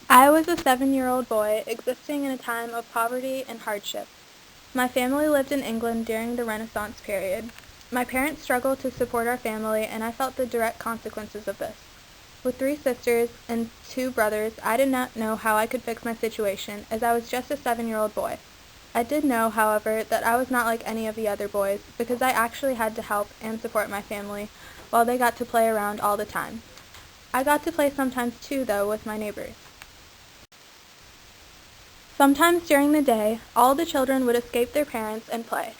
I was a 7-year-old boy existing in a time of poverty and hardship. My family lived in England during the Renaissance period. My parents struggled to support our family, and I felt the direct consequences of this. With 3 sisters and 2 brothers, I did not know how I could fix my situation, as I was just a 7-year-old boy. I did know, however, that I was not like any of the other boys, because I actually had to help and support my family, while they got to play around all the time. I got to play sometimes too, though, with my neighbors. Sometimes during the day, all the children would escape their parents and play.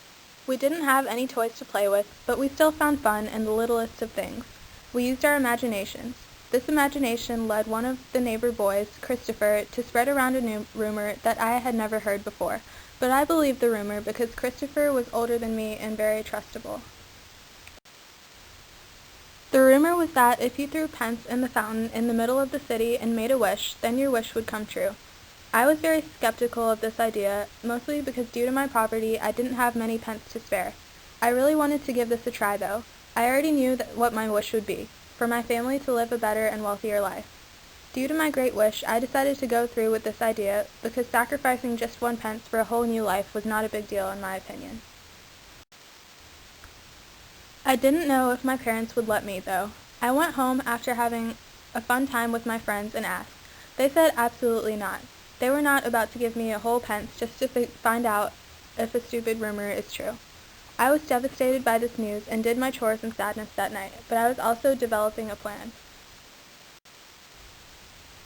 We didn't have any toys to play with, but we still found fun in the littlest of things. We used our imaginations. This imagination led one of the neighbor boys, Christopher, to spread around a new rumor that I had never heard before, but I believed the rumor because Christopher was older than me and very trustable. The rumor was that if you threw pence in the fountain in the middle of the city and made a wish, then your wish would come true. I was very skeptical of this idea, mostly because due to my poverty, I didn't have many pence to spare. I really wanted to give this a try, though. I already knew what my wish would be, for my family to live a better and wealthier life. Due to my great wish, I decided to go through with this idea, because sacrificing just 1 pence for a whole new life was not a big deal in my opinion. I didn't know if my parents would let me, though. I went home after having a fun time with my friends and asked. They said absolutely not. They were not about to give me a whole pence just to find out if a stupid rumor is true. I was devastated by this news and did my chores in sadness that night, but I was also developing a plan.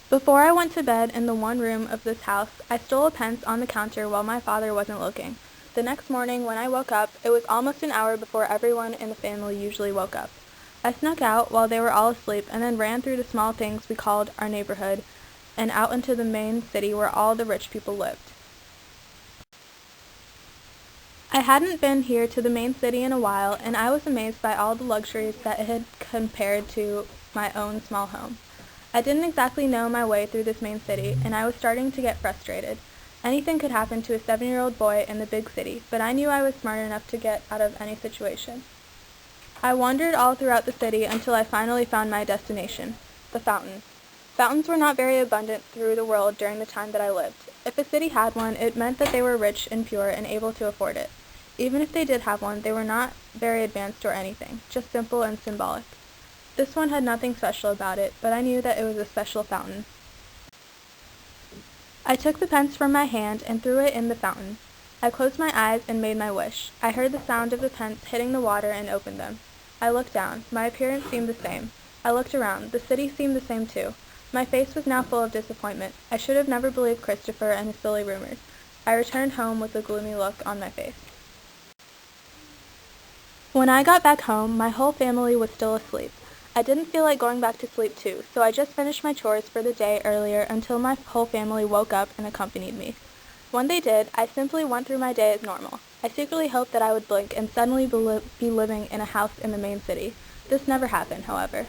Before I went to bed in the one room of this house, I stole a pence on the counter while my father wasn't looking. The next morning, when I woke up, it was almost an hour before everyone in the family usually woke up. I snuck out while they were all asleep and then ran through the small things we called our neighborhood and out into the main city where all the rich people lived. I hadn't been here to the main city in a while, and I was amazed by all the luxuries that it had compared to my own small home. I didn't exactly know my way through this main city, and I was starting to get frustrated. Anything could happen to a 7-year-old boy in the big city, but I knew I was smart enough to get out of any situation. I wandered all throughout the city until I finally found my destination, the fountain. Fountains were not very abundant through the world during the time that I lived. If a city had one, it meant that they were rich and pure and able to afford it. Even if they did have one, they were not very advanced or anything, just simple and symbolic. This one had nothing special about it, but I knew that it was a special fountain. I took the pence from my hand and threw it in the fountain. I closed my eyes and made my wish. I heard the sound of the pence hitting the water and opened them. I looked down. My appearance seemed the same. I looked around. The city seemed the same too. My face was now full of disappointment. I should have never believed Christopher and his silly rumors. I returned home with a gloomy look on my face. When I got back home, my whole family was still asleep. I didn't feel like going back to sleep too, so I just finished my chores for the day earlier until my whole family woke up and accompanied me. When they did, I simply went through my day as normal. I secretly hoped that I would blink and suddenly be living in a house in the main city. This never happened, however.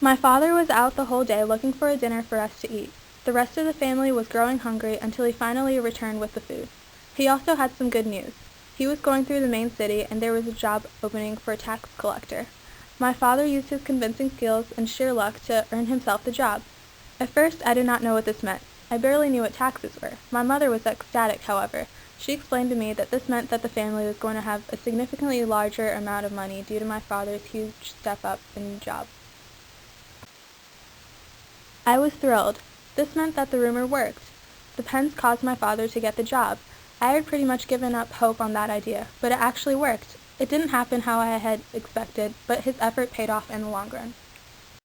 My father was out the whole day looking for a dinner for us to eat. The rest of the family was growing hungry until he finally returned with the food. He also had some good news. He was going through the main city and there was a job opening for a tax collector. My father used his convincing skills and sheer luck to earn himself the job. At first, I did not know what this meant. I barely knew what taxes were. My mother was ecstatic, however. She explained to me that this meant that the family was going to have a significantly larger amount of money due to my father's huge step up in job. I was thrilled. This meant that the rumor worked. The pence caused my father to get the job. I had pretty much given up hope on that idea, but it actually worked. It didn't happen how I had expected, but his effort paid off in the long run.